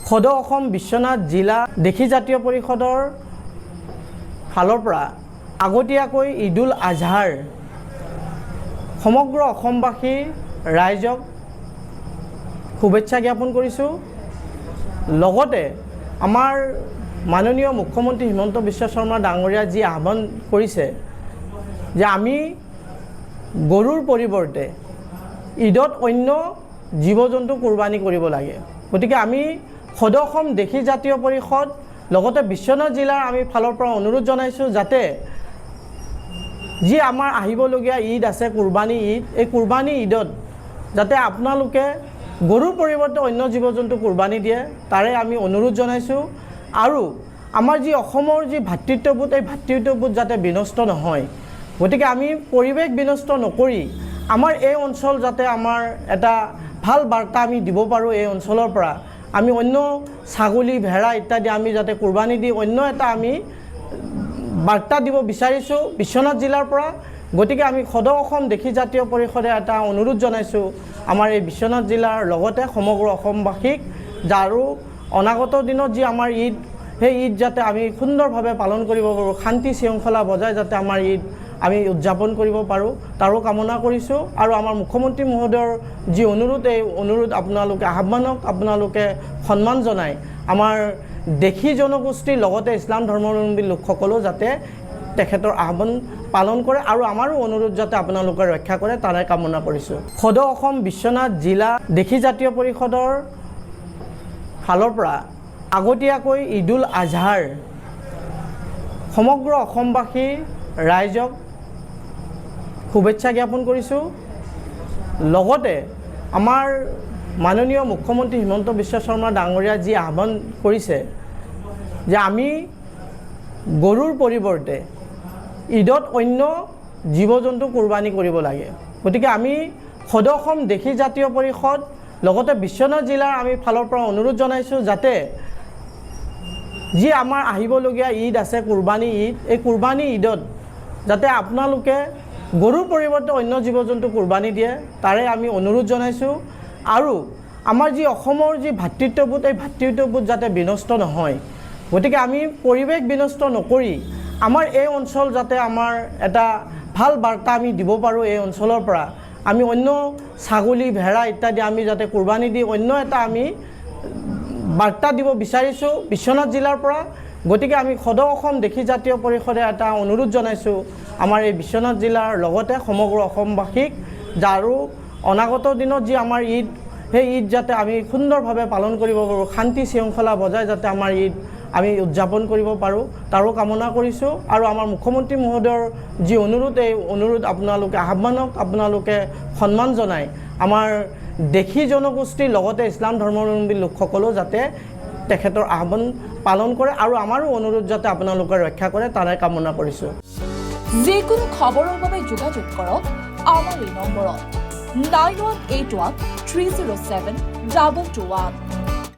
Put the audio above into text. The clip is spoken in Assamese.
সদৌ অসম বিশ্বনাথ জিলা দেশী জাতীয় পৰিষদৰ ফালৰ পৰা আগতীয়াকৈ ঈদুল আজহাৰ সমগ্ৰ অসমবাসী ৰাইজক শুভেচ্ছা জ্ঞাপন কৰিছোঁ। লগতে আমাৰ মাননীয় মুখ্যমন্ত্ৰী হিমন্ত বিশ্ব শৰ্মা ডাঙৰীয়া যি আহ্বান কৰিছে যে আমি গৰুৰ পৰিৱৰ্তে ঈদত অন্য জীৱ জন্তু কুৰবানী কৰিব লাগে। গতিকে আমি সদৌ অসম দেশী জাতীয় পৰিষদ লগতে বিশ্বনাথ জিলাৰ আমি ফালৰ পৰা অনুৰোধ জনাইছোঁ যাতে যি আমাৰ আহিবলগীয়া ঈদ আছে কুৰবানী ঈদ, এই কুৰবানী ঈদত যাতে আপোনালোকে গৰুৰ পৰিৱৰ্তে অন্য জীৱ জন্তু কুৰবানী দিয়ে তাৰে আমি অনুৰোধ জনাইছোঁ। আৰু আমাৰ যি অসমৰ যি ভাতৃত্ববোধ, এই ভাতৃত্ববোধ যাতে বিনষ্ট নহয়। গতিকে আমি পৰিৱেশ বিনষ্ট নকৰি আমাৰ এই অঞ্চল যাতে আমাৰ এটা ভাল বাৰ্তা আমি দিব পাৰোঁ। এই অঞ্চলৰ পৰা আমি অন্য ছাগলী ভেড়া ইত্যাদি আমি যাতে কুৰবানী দি অন্য এটা আমি বাৰ্তা দিব বিচাৰিছোঁ বিশ্বনাথ জিলাৰ পৰা। গতিকে আমি সদৌ অসম দেশী জাতীয় পৰিষদে এটা অনুৰোধ জনাইছোঁ আমাৰ এই বিশ্বনাথ জিলাৰ লগতে সমগ্ৰ অসমবাসীক আৰু অনাগত দিনত যি আমাৰ ঈদ, সেই ঈদ যাতে আমি সুন্দৰভাৱে পালন কৰিব পাৰোঁ, শান্তি শৃংখলা বজাই যাতে আমাৰ ঈদ আমি উদযাপন কৰিব পাৰোঁ তাৰো কামনা কৰিছোঁ। আৰু আমাৰ মুখ্যমন্ত্ৰী মহোদয়ৰ যি অনুৰোধ, এই অনুৰোধ আপোনালোকে আহ্বানক আপোনালোকে সন্মান জনাই আমাৰ দেশী জনগোষ্ঠীৰ লগতে ইছলাম ধৰ্মাৱলম্বী লোকসকলেও যাতে তেখেতৰ আহ্বান পালন কৰে আৰু আমাৰো অনুৰোধ যাতে আপোনালোকে ৰক্ষা কৰে তাৰে কামনা কৰিছোঁ। সদৌ অসম বিশ্বনাথ জিলা দেশী জাতীয় পৰিষদৰ ফালৰ পৰা আগতীয়াকৈ ঈদুল আজহাৰ সমগ্ৰ অসমবাসী ৰাইজক শুভেচ্ছা জ্ঞাপন কৰিছোঁ। লগতে আমাৰ মাননীয় মুখ্যমন্ত্ৰী হিমন্ত বিশ্ব শৰ্মা ডাঙৰীয়া যি আহ্বান কৰিছে যে আমি গৰুৰ পৰিৱৰ্তে ঈদত অন্য জীৱ জন্তু কুৰবানী কৰিব লাগে। গতিকে আমি সদৌ অসম দেশী জাতীয় পৰিষদ লগতে বিশ্বনাথ জিলাৰ আমি ফালৰ পৰা অনুৰোধ জনাইছোঁ যাতে যি আমাৰ আহিবলগীয়া ঈদ আছে কুৰবানী ঈদ, এই কুৰবানী ঈদত যাতে আপোনালোকে গৰুৰ পৰিৱৰ্তে অন্য জীৱ জন্তু কুৰবানী দিয়ে তাৰে আমি অনুৰোধ জনাইছোঁ। আৰু আমাৰ যি অসমৰ যি ভাতৃত্ববোধ, এই ভাতৃত্ববোধ যাতে বিনষ্ট নহয়। গতিকে আমি পৰিৱেশ বিনষ্ট নকৰি আমাৰ এই অঞ্চল যাতে আমাৰ এটা ভাল বাৰ্তা আমি দিব পাৰোঁ এই অঞ্চলৰ পৰা আমি অন্য ছাগলী ভেড়া ইত্যাদি আমি যাতে কুৰবানী দি অন্য এটা আমি বাৰ্তা দিব বিচাৰিছোঁ বিশ্বনাথ জিলাৰ পৰা। গতিকে আমি সদৌ অসম দেশী জাতীয় পৰিষদে এটা অনুৰোধ জনাইছোঁ আমাৰ এই বিশ্বনাথ জিলাৰ লগতে সমগ্ৰ অসমবাসীক আৰু অনাগত দিনত যি আমাৰ ঈদ, সেই ঈদ যাতে আমি সুন্দৰভাৱে পালন কৰিব পাৰোঁ, শান্তি শৃংখলা বজাই যাতে আমাৰ ঈদ আমি উদযাপন কৰিব পাৰোঁ তাৰো কামনা কৰিছোঁ। আৰু আমাৰ মুখ্যমন্ত্ৰী মহোদয়ৰ যি অনুৰোধ, এই অনুৰোধ আপোনালোকে আহ্বানক আপোনালোকে সন্মান জনাই আমাৰ দেশী জনগোষ্ঠীৰ লগতে ইছলাম ধৰ্মাৱলম্বী লোকসকলেও যাতে তেখেতৰ আহ্বান পালন কৰে আৰু আমাৰো অনুৰোধ যাতে আপোনালোকে ৰক্ষা কৰে তাৰে কামনা কৰিছোঁ। যিকোনো খবৰৰ বাবে যোগাযোগ কৰক আমাৰ এই নম্বৰত 9181 307 221।